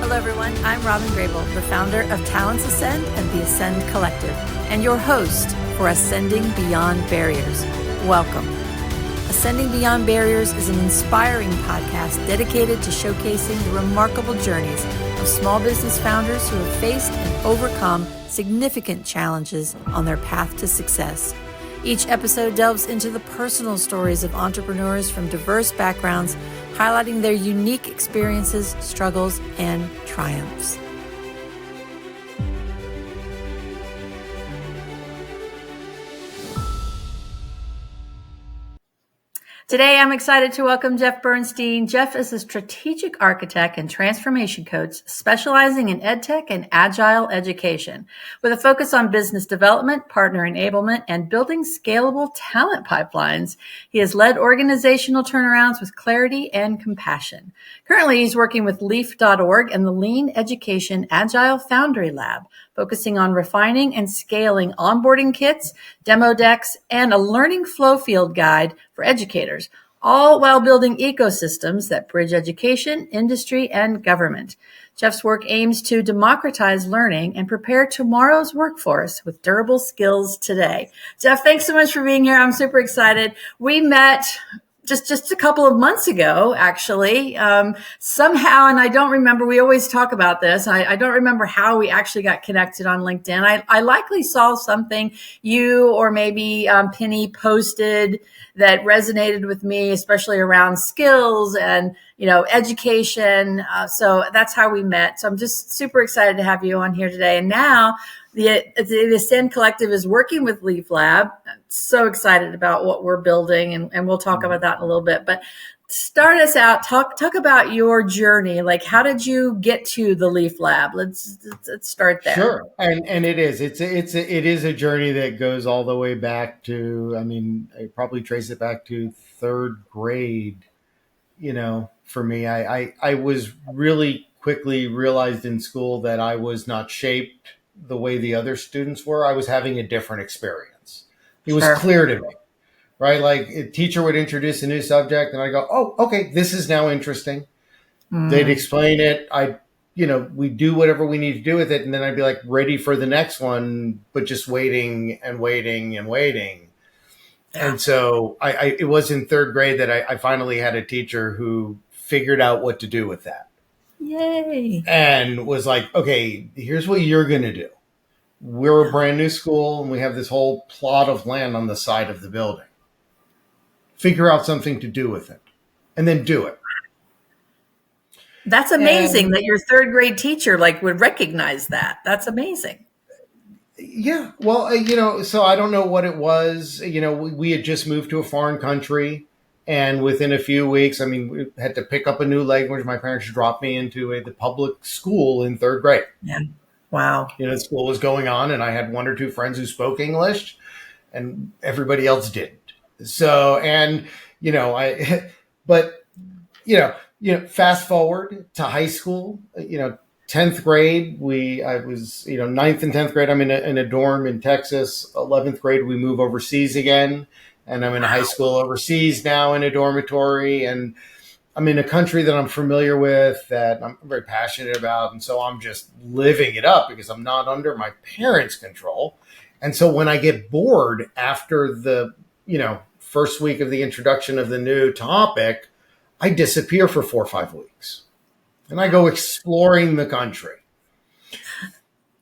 Hello, everyone. I'm Robyn Grable, the founder of Talents Ascend and the Ascend Collective, and your host for Ascending Beyond Barriers. Welcome. Ascending Beyond Barriers is an inspiring podcast dedicated to showcasing the remarkable journeys of small business founders who have faced and overcome significant challenges on their path to success. Each episode delves into the personal stories of entrepreneurs from diverse backgrounds, highlighting their unique experiences, struggles, and triumphs. Today, I'm excited to welcome Jeff Burstein. Jeff is a strategic architect and transformation coach specializing in EdTech and Agile education, with a focus on business development, partner enablement, and building scalable talent pipelines. He has led organizational turnarounds with clarity and compassion. Currently, he's working with L-EAF.org and the Lean Education Agile Foundry Lab, focusing on refining and scaling onboarding kits, demo decks, and a LearningFLOW field guide for educators, all while building ecosystems that bridge education, industry, and government. Jeff's work aims to democratize learning and prepare tomorrow's workforce with durable skills today. Jeff, thanks so much for being here. I'm super excited. We met just a couple of months ago, actually, somehow, and I don't remember, we always talk about this. I don't remember how we actually got connected on LinkedIn. I likely saw something you or maybe Penny posted that resonated with me, especially around skills and, education. So that's how we met. So I'm just super excited to have you on here today. And now the Ascend Collective is working with L-EAF Lab. I'm so excited about what we're building, and we'll talk about that in a little bit. But start us out. Talk about your journey. Like, how did you get to the L-EAF Lab? Let's start there. Sure, and it is. It is a journey that goes all the way back to. I probably trace it back to third grade. For me, I was really quickly realized in school that I was not shaped the way the other students were. I was having a different experience. It was clear to me, right? Like a teacher would introduce a new subject and I go, oh, okay, this is now interesting. They'd explain it. We do whatever we need to do with it. And then I'd be like ready for the next one, but just waiting and waiting and waiting. Yeah. And so it was in third grade that I finally had a teacher who figured out what to do with that. Yay. And was like, okay, here's what you're going to do. We're a brand new school and we have this whole plot of land on the side of the building. Figure out something to do with it and then do it. That's amazing that your third grade teacher would recognize that. That's amazing. Yeah. Well, so I don't know what it was. We had just moved to a foreign country. And within a few weeks, we had to pick up a new language. My parents dropped me into the public school in third grade. Yeah. Wow. The school was going on and I had one or two friends who spoke English and everybody else didn't. So, fast forward to high school, 10th grade, I was, 9th and 10th grade, I'm in a dorm in Texas. 11th grade, we move overseas again. And I'm in a high school overseas now in a dormitory. And I'm in a country that I'm familiar with, that I'm very passionate about. And so I'm just living it up because I'm not under my parents' control. And so when I get bored after the, first week of the introduction of the new topic, I disappear for 4 or 5 weeks. And I go exploring the country.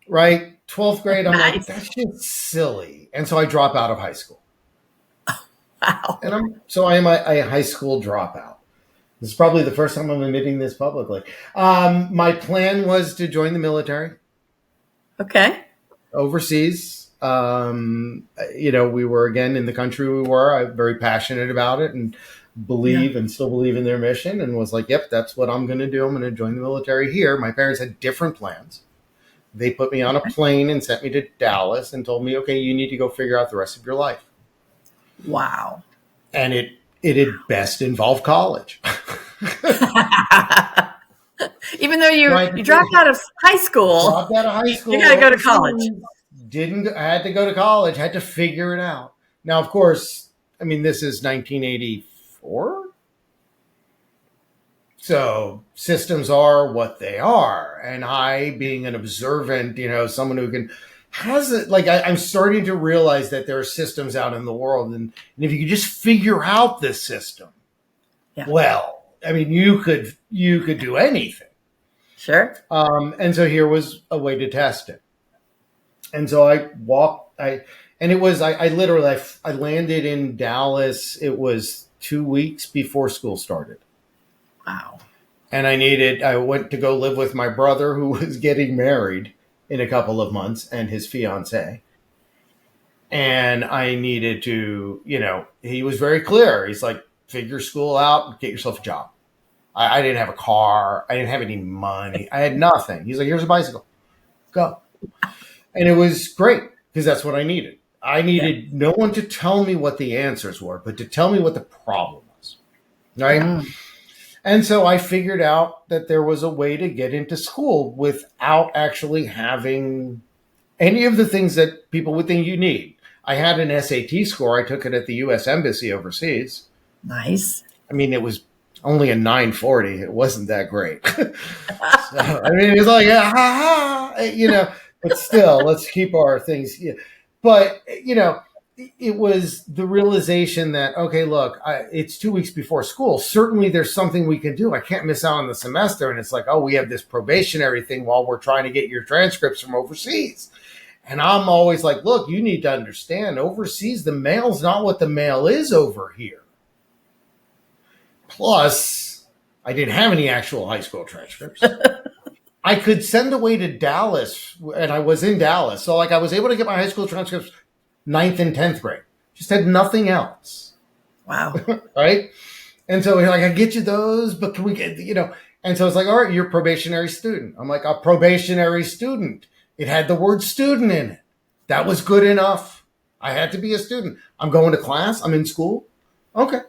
Right? 12th grade, I'm like, that's just silly. And so I drop out of high school. Wow. And I am a high school dropout. This is probably the first time I'm admitting this publicly. My plan was to join the military. Okay. Overseas. We were again in the country we were. I'm very passionate about it and still believe in their mission, and was like, yep, that's what I'm going to do. I'm going to join the military here. My parents had different plans. They put me on a plane and sent me to Dallas and told me, okay, you need to go figure out the rest of your life. Wow. And it had best involved college. Even though you dropped out of high school. You got to go to college. I had to go to college, had to figure it out. Now, of course, this is 1984. So systems are what they are. And I, being an observant, someone who has it, like I'm starting to realize that there are systems out in the world. And if you could just figure out this system, well, I mean, you could do anything. Sure. And so here was a way to test it. And so I landed in Dallas. It was 2 weeks before school started. Wow. And I went to go live with my brother, who was getting married in a couple of months, and his fiance. And I needed to, he was very clear. He's like, figure school out, get yourself a job. I didn't have a car. I didn't have any money. I had nothing. He's like, here's a bicycle. Go. And it was great because that's what I needed. I needed no one to tell me what the answers were, but to tell me what the problem was. Right? Mm. And so I figured out that there was a way to get into school without actually having any of the things that people would think you need. I had an SAT score. I took it at the U.S. Embassy overseas. Nice. I mean, it was only a 940. It wasn't that great. So, I mean, it's like, but still, let's keep our things. Yeah. But, it was the realization that, okay, look, it's 2 weeks before school. Certainly there's something we can do. I can't miss out on the semester. And it's like, oh, we have this probationary thing while we're trying to get your transcripts from overseas. And I'm always like, look, you need to understand, overseas, the mail's not what the mail is over here. Plus, I didn't have any actual high school transcripts. I could send away to Dallas, and I was in Dallas. So, I was able to get my high school transcripts 9th and 10th grade. Just had nothing else. Wow. Right? And so, I can get you those, but can we get, And so, it's like, all right, you're a probationary student. I'm like, a probationary student. It had the word student in it. That was good enough. I had to be a student. I'm going to class. I'm in school. Okay.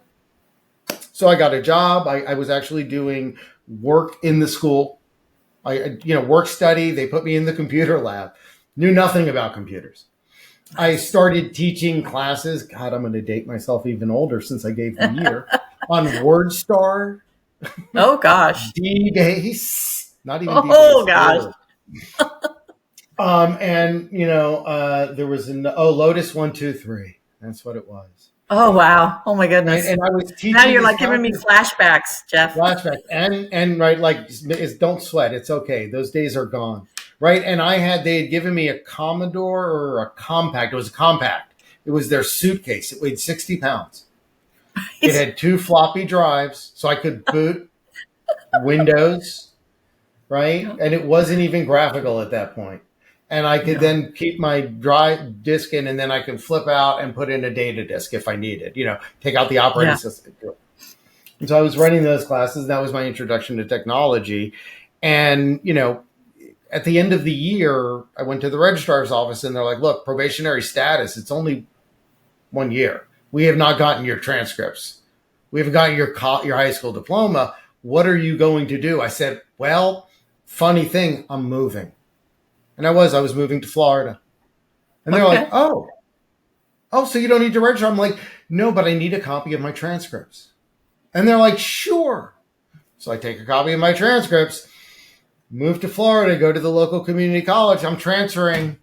So I got a job. I was actually doing work in the school. Work study. They put me in the computer lab. Knew nothing about computers. I started teaching classes. God, I'm going to date myself even older since I gave the year on WordStar. Oh gosh. D-Base. Not even D-Base. Oh gosh. There was Lotus 1-2-3. That's what it was. Oh wow! Oh my goodness! And I was teaching. Now you're like giving me flashbacks, Jeff. Flashbacks, and right, don't sweat. It's okay. Those days are gone, right? And they had given me a Commodore or a Compact. It was a Compact. It was their suitcase. It weighed 60 pounds. It had 2 floppy drives, so I could boot Windows, right? And it wasn't even graphical at that point. And I could then keep my drive disk in, and then I could flip out and put in a data disk if I needed, take out the operating system. And so I was running those classes. That was my introduction to technology. And, at the end of the year, I went to the registrar's office and they're like, look, probationary status, it's only 1 year. We have not gotten your transcripts. We haven't gotten your high school diploma. What are you going to do? I said, well, funny thing, I'm moving. And I was moving to Florida. And they're like, oh, so you don't need to register? I'm like, no, but I need a copy of my transcripts. And they're like, sure. So I take a copy of my transcripts, move to Florida, go to the local community college. I'm transferring.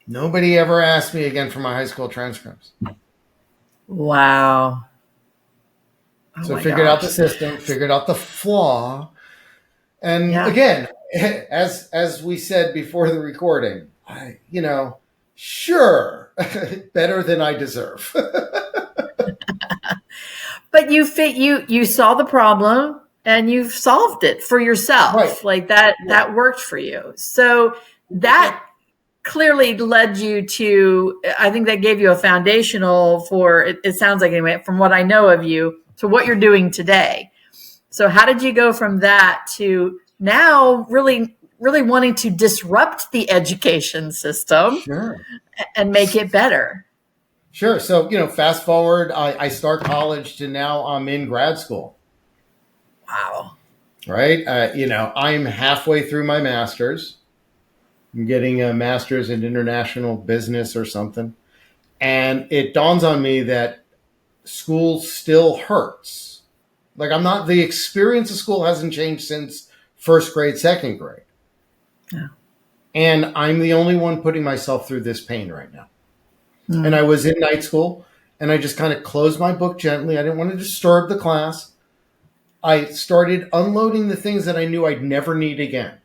Nobody ever asked me again for my high school transcripts. Wow. So figured out the system, figured out the flaw. And again, as we said before the recording, sure, better than I deserve. But you saw the problem and you've solved it for yourself. Right. Like that worked for you. So that clearly led you to, I think that gave you a foundational for, it sounds like anyway, from what I know of you, to what you're doing today. So how did you go from that to now really wanting to disrupt the education system and make it better? Sure. So, fast forward, I start college to now I'm in grad school. Wow. Right. I'm halfway through my master's. I'm getting a master's in international business or something. And it dawns on me that school still hurts. Like the experience of school hasn't changed since first grade, second grade. Yeah. And I'm the only one putting myself through this pain right now. And I was in night school, and I just kind of closed my book gently. I didn't want to disturb the class. I started unloading the things that I knew I'd never need again.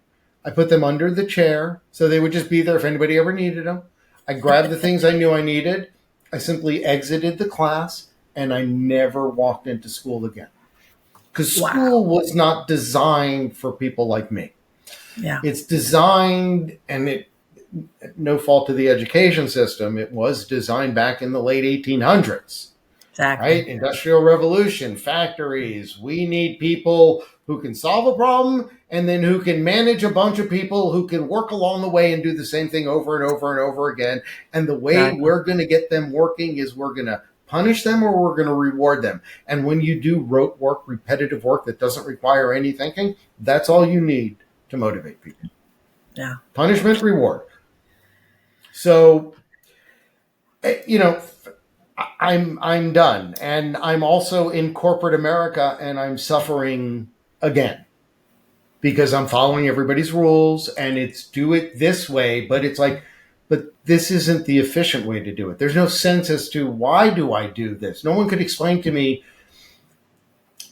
I put them under the chair so they would just be there if anybody ever needed them. I grabbed the things I knew I needed. I simply exited the class, and I never walked into school again. Because school was not designed for people like me. Yeah. It's designed, and no fault to the education system, it was designed back in the late 1800s. Exactly. Right? Industrial revolution, factories. We need people who can solve a problem and then who can manage a bunch of people who can work along the way and do the same thing over and over and over again. And the way we're going to get them working is we're going to punish them or we're going to reward them. And when you do rote work, repetitive work that doesn't require any thinking, that's all you need to motivate people. Yeah. Punishment, reward. So, I'm done. And I'm also in corporate America, and I'm suffering again because I'm following everybody's rules, and it's do it this way. But it's like, but this isn't the efficient way to do it. There's no sense as to why do I do this? No one could explain to me.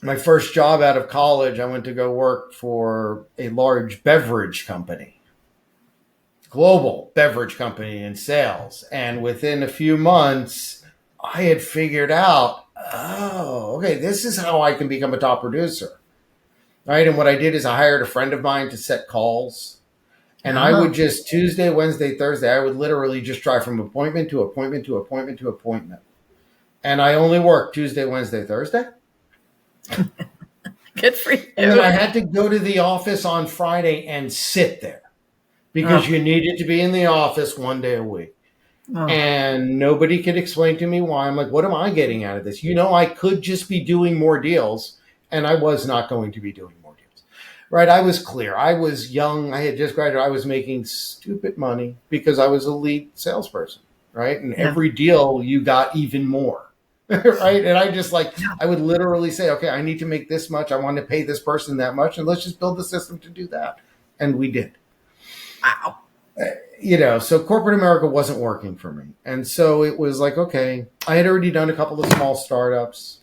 My first job out of college, I went to go work for a large beverage company. Global beverage company in sales. And within a few months, I had figured out, okay, this is how I can become a top producer. Right. And what I did is I hired a friend of mine to set calls. And I would just Tuesday, Wednesday, Thursday, I would literally just drive from appointment to appointment to appointment to appointment. And I only worked Tuesday, Wednesday, Thursday. Good for you. And then I had to go to the office on Friday and sit there because you needed to be in the office one day a week. And nobody could explain to me why. I'm like, what am I getting out of this? I could just be doing more deals, and I was not going to be doing more deals. Right? I was clear. I was young. I had just graduated. I was making stupid money because I was a lead salesperson. Right? And every deal you got even more. Right? And I just I would literally say, okay, I need to make this much. I want to pay this person that much, and let's just build the system to do that. And we did. Wow. So corporate America wasn't working for me. And so it was like, okay, I had already done a couple of small startups.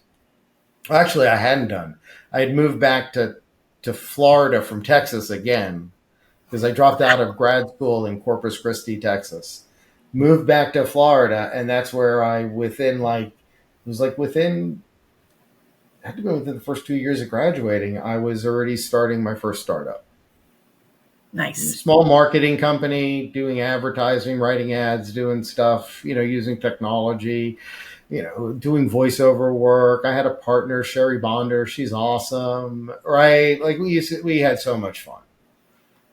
Actually, I hadn't done. I had moved back to Florida from Texas again because I dropped out of grad school in Corpus Christi, Texas. Moved back to Florida, and that's where I, within the first 2 years of graduating, I was already starting my first startup. Nice. Small marketing company, doing advertising, writing ads, doing stuff, using technology, doing voiceover work. I had a partner, Sherry Bonder. She's awesome, right? Like we had so much fun,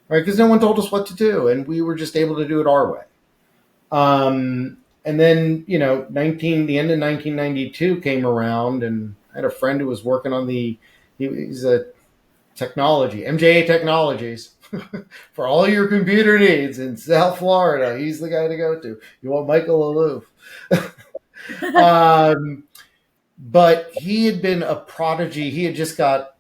right? Because no one told us what to do, and we were just able to do it our way. And then, the end of 1992 came around, and I had a friend who was working on he's a technology, MJA Technologies, for all your computer needs in South Florida. He's the guy to go to. You want Michael Aloof. But he had been a prodigy. He had just got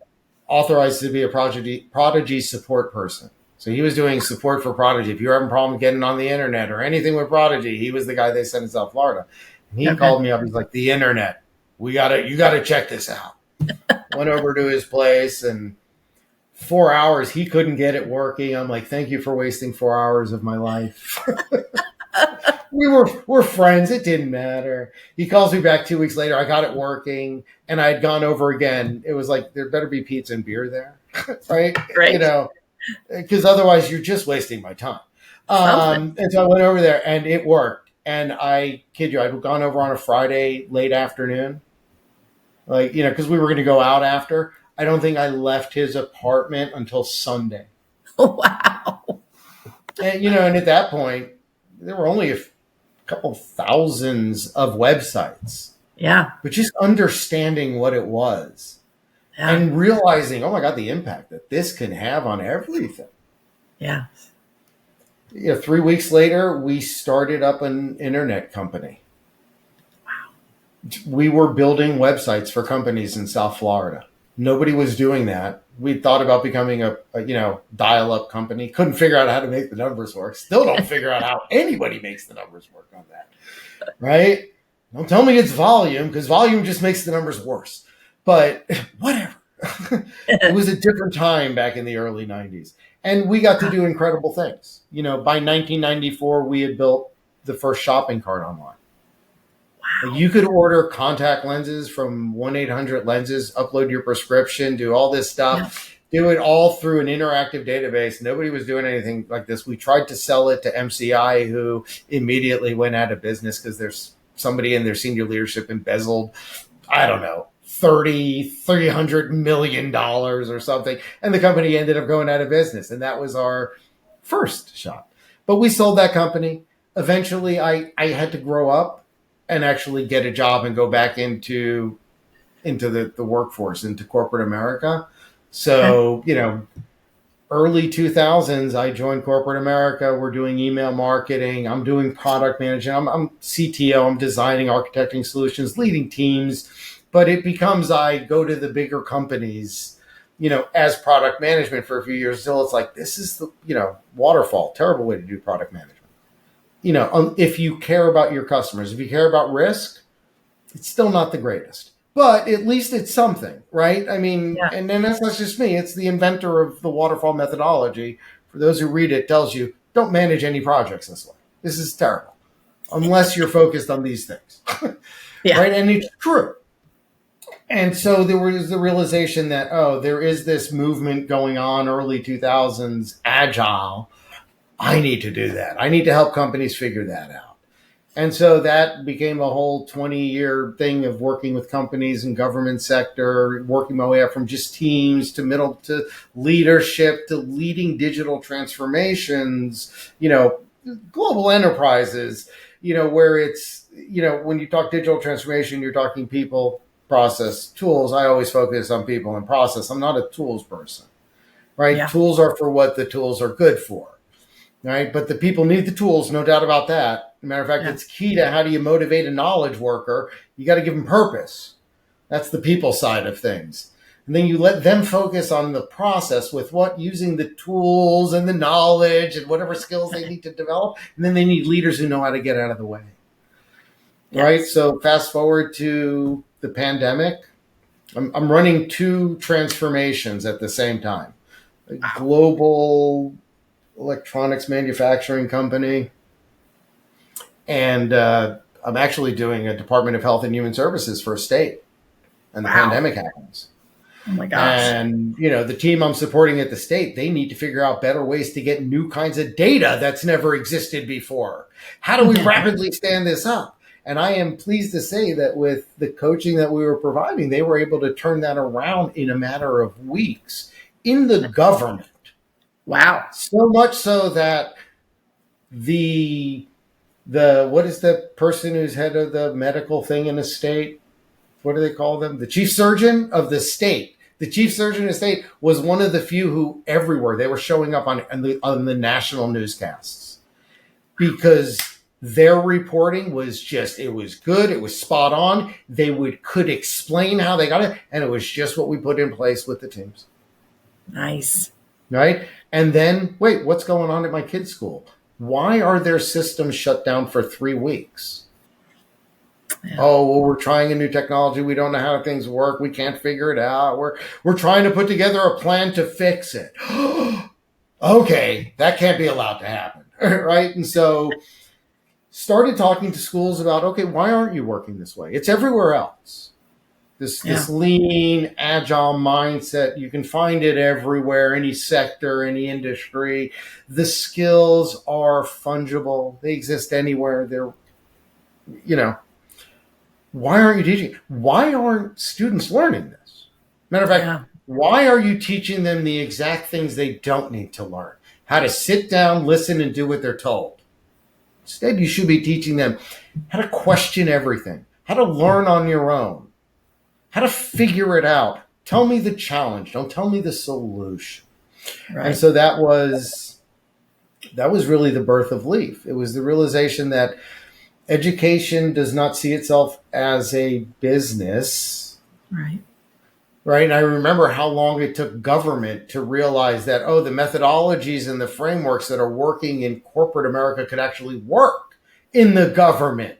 authorized to be a prodigy support person. So he was doing support for Prodigy. If you're having a problem getting on the internet or anything with Prodigy, he was the guy they sent in South Florida. And he called me up. He's like, the internet, you got to check this out. Went over to his place, and 4 hours, he couldn't get it working. I'm like, thank you for wasting 4 hours of my life. We're friends. It didn't matter. He calls me back 2 weeks later. I got it working, and I had gone over again. It was like, there better be pizza and beer there. Right? Great. Because otherwise you're just wasting my time. And so I went over there, and it worked. And I kid you, I'd gone over on a Friday late afternoon, because we were going to go out after. I don't think I left his apartment until Sunday. Wow. And, and at that point, there were only a couple thousands of websites. Yeah. But just understanding what it was and realizing, oh my God, the impact that this can have on everything. Yeah. 3 weeks later, we started up an internet company. Wow. We were building websites for companies in South Florida. Nobody was doing that. We thought about becoming a dial-up company. Couldn't figure out how to make the numbers work. Still don't figure out how anybody makes the numbers work on that, right? Don't tell me it's volume, because volume just makes the numbers worse. But whatever. It was a different time back in the early 90s. And we got to do incredible things. By 1994, we had built the first shopping cart online. Wow. You could order contact lenses from 1-800-Lenses, upload your prescription, do all this stuff, do it all through an interactive database. Nobody was doing anything like this. We tried to sell it to MCI, who immediately went out of business because there's somebody in their senior leadership embezzled, I don't know, $300 million or something. And the company ended up going out of business. And that was our first shot. But we sold that company. Eventually, I had to grow up and actually get a job and go back into the workforce, into corporate America. So, early 2000s, I joined corporate America. We're doing email marketing. I'm doing product management. I'm CTO. I'm designing, architecting solutions, leading teams. But it becomes I go to the bigger companies, as product management for a few years until it's like, this is the, waterfall, terrible way to do product management. If you care about your customers, if you care about risk, it's still not the greatest, but at least it's something, right? I mean, and then that's not just me. It's the inventor of the waterfall methodology. For those who read it, tells you, don't manage any projects this way. This is terrible, unless you're focused on these things, right? And it's true. And so there was the realization that, there is this movement going on, early 2000s, Agile. I need to do that. I need to help companies figure that out. And so that became a whole 20-year thing of working with companies and government sector, working my way up from just teams to middle to leadership to leading digital transformations, global enterprises, where it's, when you talk digital transformation, you're talking people, process, tools. I always focus on people and process. I'm not a tools person, right? Yeah. Tools are for what the tools are good for. Right. But the people need the tools, no doubt about that. As a matter of fact, it's key to how do you motivate a knowledge worker? You got to give them purpose. That's the people side of things. And then you let them focus on the process with using the tools and the knowledge and whatever skills they need to develop. And then they need leaders who know how to get out of the way. Yes. Right. So fast forward to the pandemic. I'm running 2 transformations at the same time. A global electronics manufacturing company. And I'm actually doing a Department of Health and Human Services for a state. And the pandemic happens. Oh my gosh. And, the team I'm supporting at the state, they need to figure out better ways to get new kinds of data that's never existed before. How do we rapidly stand this up? And I am pleased to say that with the coaching that we were providing, they were able to turn that around in a matter of weeks in the government. Wow. So much so that the what is the person who's head of the medical thing in the state? What do they call them? The chief surgeon of the state. The chief surgeon of the state was one of the few who everywhere they were showing up on the national newscasts because their reporting was it was good. It was spot on. They could explain how they got it. And it was just what we put in place with the teams. Nice. Right. And then, wait, what's going on at my kids' school? Why are their systems shut down for 3 weeks? Yeah. Oh, well, we're trying a new technology. We don't know how things work. We can't figure it out. We're trying to put together a plan to fix it. Okay, that can't be allowed to happen. Right. And so started talking to schools about, okay, why aren't you working this way? It's everywhere else. This lean, agile mindset, you can find it everywhere, any sector, any industry. The skills are fungible. They exist anywhere. They're, why aren't you teaching? Why aren't students learning this? Matter of fact, why are you teaching them the exact things they don't need to learn? How to sit down, listen, and do what they're told. Instead, you should be teaching them how to question everything, how to learn on your own, how to figure it out. Tell me the challenge. Don't tell me the solution. Right. And so that was really the birth of L-EAF. It was the realization that education does not see itself as a business. Right. right? And I remember how long it took government to realize that, oh, the methodologies and the frameworks that are working in corporate America could actually work in the government.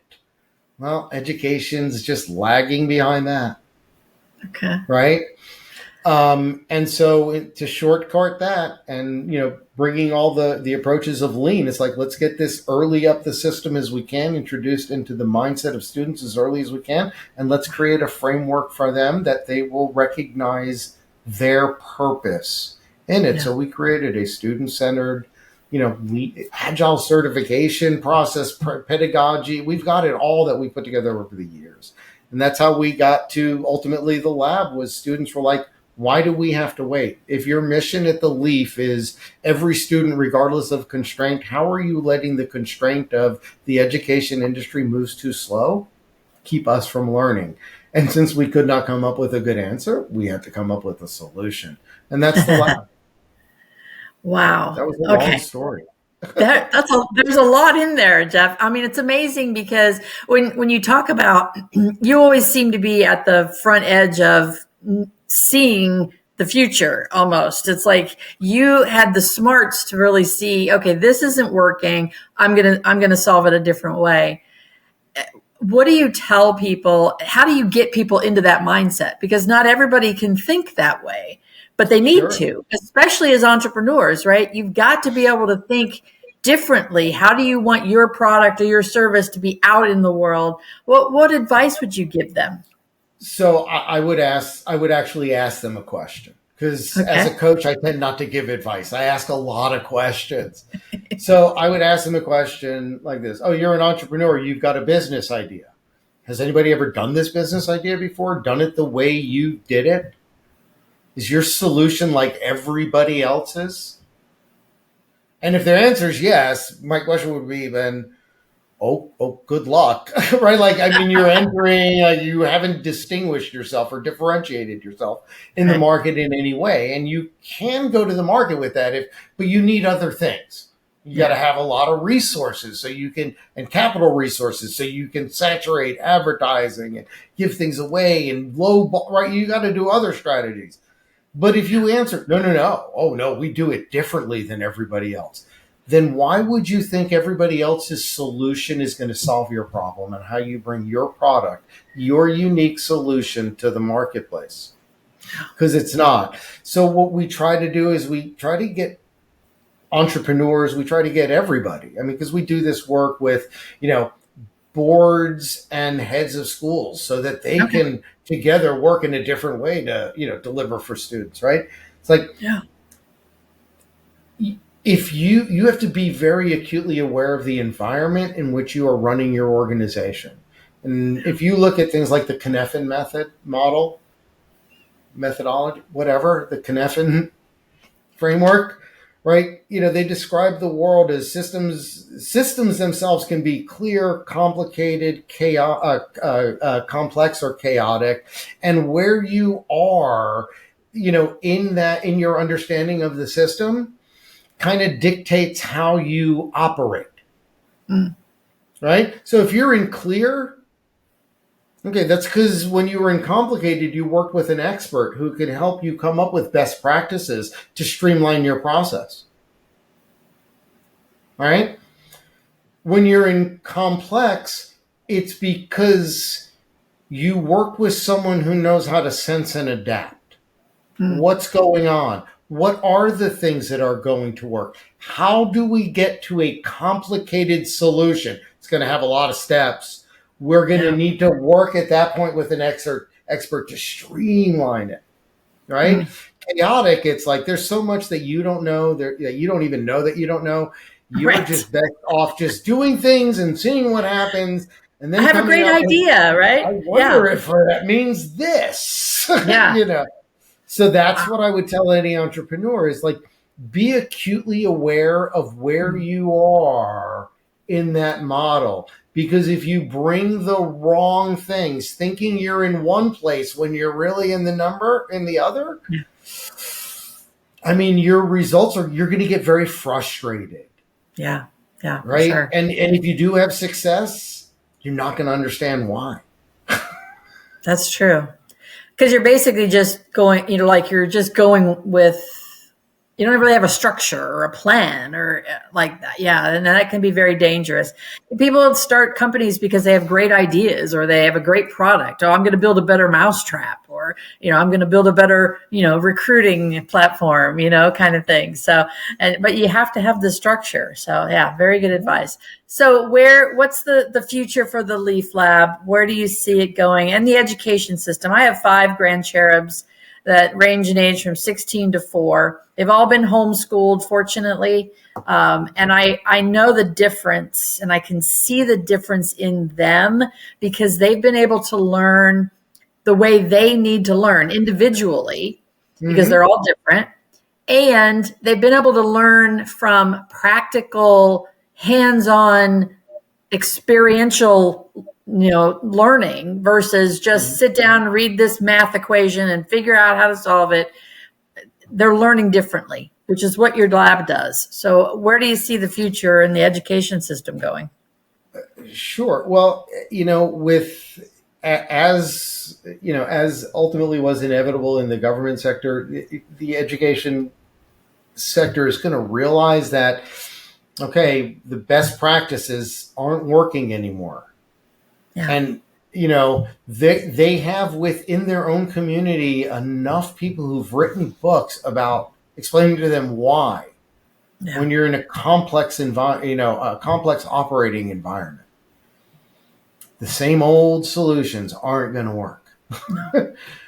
Well, education's just lagging behind that, Okay. right? And so to shortcut that and, bringing all the approaches of lean, it's like, let's get this early up the system as we can, introduced into the mindset of students as early as we can. And let's create a framework for them that they will recognize their purpose in it. Yeah. So we created a student-centered, agile certification process, pedagogy. We've got it all that we put together over the years. And that's how we got to ultimately the lab. Was students were like, why do we have to wait? If your mission at the LEAF is every student, regardless of constraint, how are you letting the constraint of the education industry moves too slow keep us from learning? And since we could not come up with a good answer, we had to come up with a solution. And that's the lab. Wow. That was a long story. There's a lot in there, Jeff. I mean, it's amazing because when you talk about, you always seem to be at the front edge of seeing the future almost. It's like you had the smarts to really see, okay, this isn't working. I'm going to solve it a different way. What do you tell people? How do you get people into that mindset? Because not everybody can think that way, but they need to, especially as entrepreneurs, right? You've got to be able to think differently. How do you want your product or your service to be out in the world? What advice would you give them? So I would actually ask them a question, because as a coach, I tend not to give advice. I ask a lot of questions. So I would ask them a question like this. Oh, you're an entrepreneur. You've got a business idea. Has anybody ever done this business idea before? Done it the way you did it? Is your solution like everybody else's? And if their answer is yes, my question would be then, oh, good luck, right? Like, I mean, you're entering, you haven't distinguished yourself or differentiated yourself in the market in any way. And you can go to the market with that, but you need other things. You got to have a lot of resources and capital resources so you can saturate advertising and give things away and right? You got to do other strategies. But if you answer, no, oh no, we do it differently than everybody else, then why would you think everybody else's solution is going to solve your problem, and how you bring your product, your unique solution to the marketplace? Because it's not. So what we try to do is we try to get entrepreneurs, we try to get everybody. I mean, because we do this work with, boards and heads of schools so that they can together work in a different way to, deliver for students, right? It's like, if you have to be very acutely aware of the environment in which you are running your organization. And if you look at things like the Cynefin methodology, whatever, the Cynefin framework, right? They describe the world as systems. Systems themselves can be clear, complicated, complex, or chaotic. And where you are, in your understanding of the system, kind of dictates how you operate, right? So if you're in clear, that's because when you were in complicated, you worked with an expert who could help you come up with best practices to streamline your process, right? When you're in complex, it's because you work with someone who knows how to sense and adapt. What's going on? What are the things that are going to work? How do we get to a complicated solution? It's going to have a lot of steps. We're going to need to work at that point with an expert to streamline it, right? Chaotic, it's like there's so much that you don't know, that you don't even know that you don't know. You're just best off just doing things and seeing what happens. And then I have a great idea, right? I wonder if that means this, So that's what I would tell any entrepreneur is like, be acutely aware of where you are in that model. Because if you bring the wrong things, thinking you're in one place when you're really in the other, I mean, your results you're going to get very frustrated. Yeah. Right. Sure. And if you do have success, you're not going to understand why. That's true. because you're basically just going, like you're just going with, you don't really have a structure or a plan or like that. Yeah. And that can be very dangerous. People start companies because they have great ideas or they have a great product. Oh, I'm going to build a better mousetrap, or, I'm going to build a better, recruiting platform, kind of thing. So, but you have to have the structure. So yeah, very good advice. So what's the future for the Leaf Lab? Where do you see it going? And the education system? I have 5 grand cherubs that range in age from 16 to 4. They've all been homeschooled, fortunately. And I know the difference, and I can see the difference in them because they've been able to learn the way they need to learn individually, because they're all different. And they've been able to learn from practical, hands-on, experiential learning versus just sit down and read this math equation and figure out how to solve it. They're learning differently, which is what your lab does. So where do you see the future in the education system going? Sure. Well, as ultimately was inevitable in the government sector, the education sector is going to realize that, okay, the best practices aren't working anymore. Yeah. And, they have within their own community enough people who've written books about explaining to them why, when you're in a complex a complex operating environment, the same old solutions aren't going to work.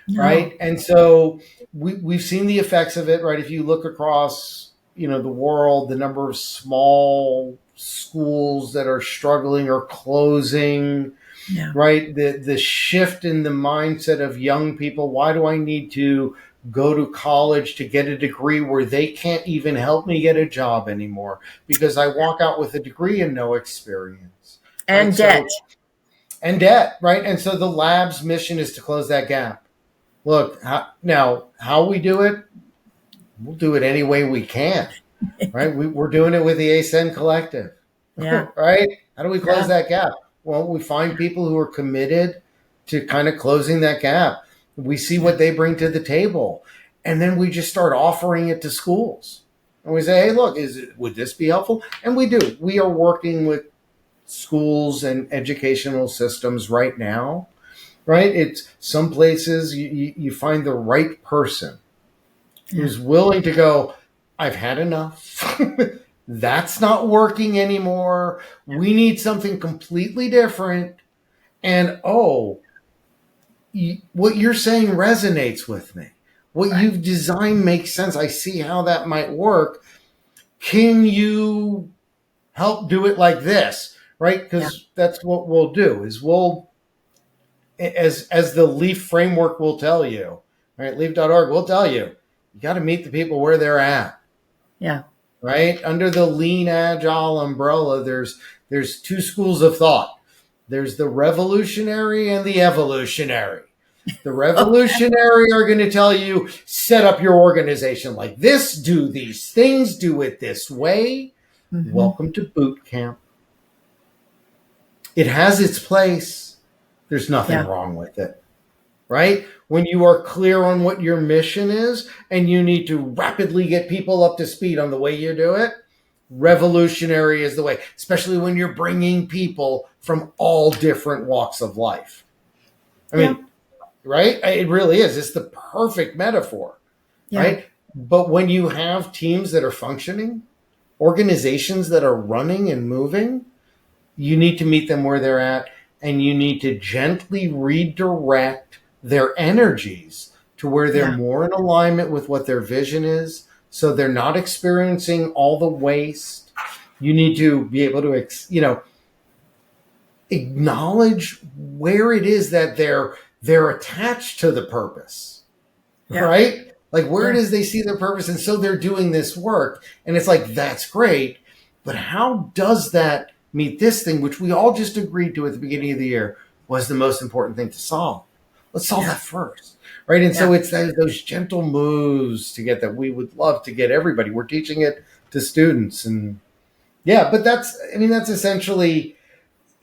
No. Right. And so we've seen the effects of it, right? If you look across, the world, the number of small schools that are struggling or closing, right? The shift in the mindset of young people. Why do I need to go to college to get a degree where they can't even help me get a job anymore because I walk out with a degree and no experience. And right? debt. And debt, right? And so the lab's mission is to close that gap. Look, how we do it, we'll do it any way we can, right? We're doing it with the Ascend Collective, right? How do we close that gap? Well, we find people who are committed to kind of closing that gap. We see what they bring to the table, and then we just start offering it to schools. And we say, hey, look, would this be helpful? And we do. We are working with schools and educational systems right now, right? It's some places you find the right person who's willing to go, I've had enough. That's not working anymore. We need something completely different. And, what you're saying resonates with me. What you've designed makes sense. I see how that might work. Can you help do it like this? Right? Because that's what we'll do is as the LEAF framework will tell you, right? LEAF.org will tell you, you got to meet the people where they're at. Yeah. Right? Under the lean agile umbrella, there's 2 schools of thought. There's the revolutionary and the evolutionary. The revolutionary are going to tell you, set up your organization like this, do these things, do it this way. Welcome to boot camp. It has its place. There's nothing wrong with it, right? When you are clear on what your mission is and you need to rapidly get people up to speed on the way you do it, revolutionary is the way, especially when you're bringing people from all different walks of life. I mean, right? It really is. It's the perfect metaphor, right? But when you have teams that are functioning, organizations that are running and moving, you need to meet them where they're at, and you need to gently redirect their energies to where they're more in alignment with what their vision is, so they're not experiencing all the waste. You need to be able to, acknowledge where it is that they're attached to the purpose, right? Like where it is they see their purpose, and so they're doing this work, and it's like, that's great, but how does that meet this thing, which we all just agreed to at the beginning of the year was the most important thing to solve? Let's solve that first, right? And so it's those gentle moves to get that. We would love to get everybody. We're teaching it to students, and but that's essentially,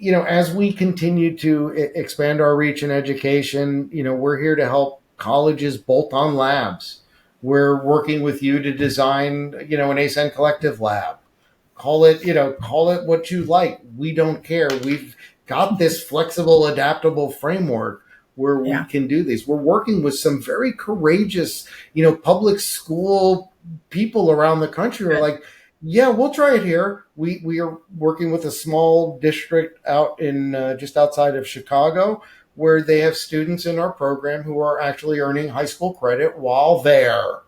as we continue to expand our reach in education, we're here to help colleges bolt-on labs. We're working with you to design, an ASEN collective lab. Call it what you like. We don't care. We've got this flexible, adaptable framework where we can do these. We're working with some very courageous, public school people around the country who are like, yeah, we'll try it here. We are working with a small district out in just outside of Chicago, where they have students in our program who are actually earning high school credit while they're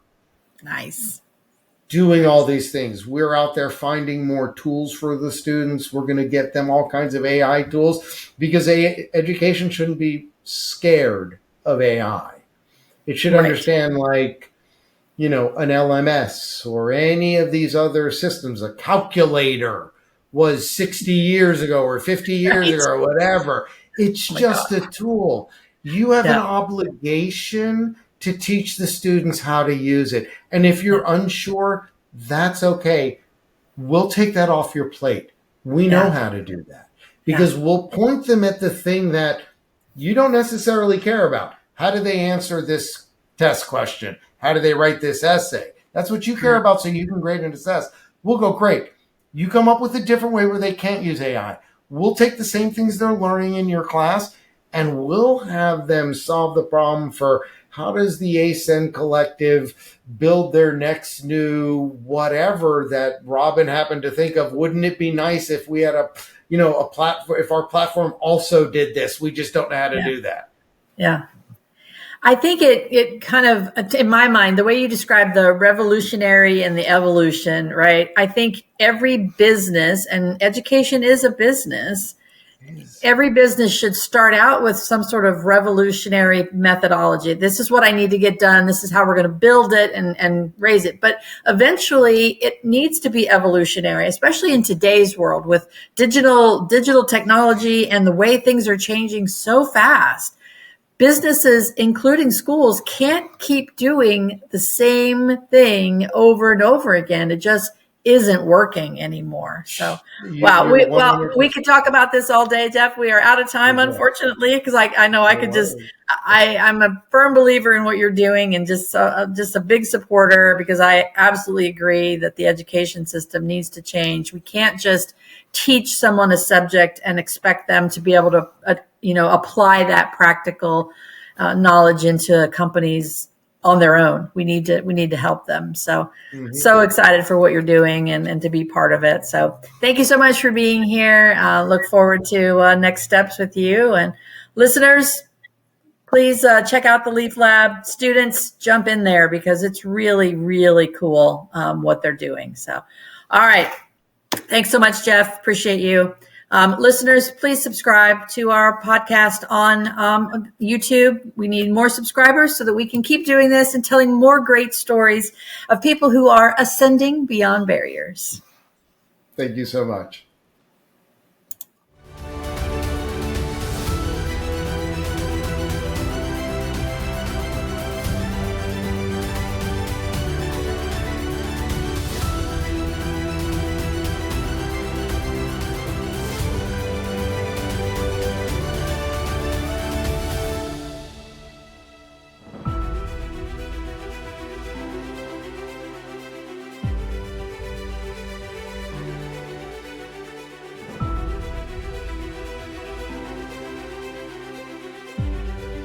doing all these things. We're out there finding more tools for the students. We're going to get them all kinds of AI tools, because education shouldn't be scared of AI. It should understand, like, an LMS or any of these other systems. A calculator was 60 years ago or 50 years ago or whatever. It's just a tool. You have an obligation to teach the students how to use it. And if you're unsure, that's okay. We'll take that off your plate. We know how to do that, because we'll point them at the thing that you don't necessarily care about. How do they answer this test question? How do they write this essay? That's what you care about, so you can grade and assess. We'll go, great. You come up with a different way where they can't use AI. We'll take the same things they're learning in your class, and we'll have them solve the problem for how does the ASEN collective build their next new whatever that Robyn happened to think of. Wouldn't it be nice if we had a platform, if our platform also did this? We just don't know how to do that. Yeah. I think it kind of, in my mind, the way you describe the revolutionary and the evolution, right? I think every business, and education is a business, every business should start out with some sort of revolutionary methodology. This is what I need to get done. This is how we're going to build it and raise it. But eventually it needs to be evolutionary, especially in today's world with digital technology and the way things are changing so fast. Businesses, including schools, can't keep doing the same thing over and over again. It just isn't working anymore. So, we could talk about this all day, Jeff. We are out of time, unfortunately, because I know I could just, I'm a firm believer in what you're doing, and just a big supporter, because I absolutely agree that the education system needs to change. We can't just teach someone a subject and expect them to be able to, apply that practical knowledge into companies on their own. We need to help them. So, so excited for what you're doing and to be part of it. So thank you so much for being here. Look forward to next steps with you. And listeners, please check out the Leaf Lab. Students, jump in there, because it's really, really cool what they're doing. So, all right. Thanks so much, Jeff. Appreciate you. Listeners, please subscribe to our podcast on YouTube. We need more subscribers so that we can keep doing this and telling more great stories of people who are ascending beyond barriers. Thank you so much.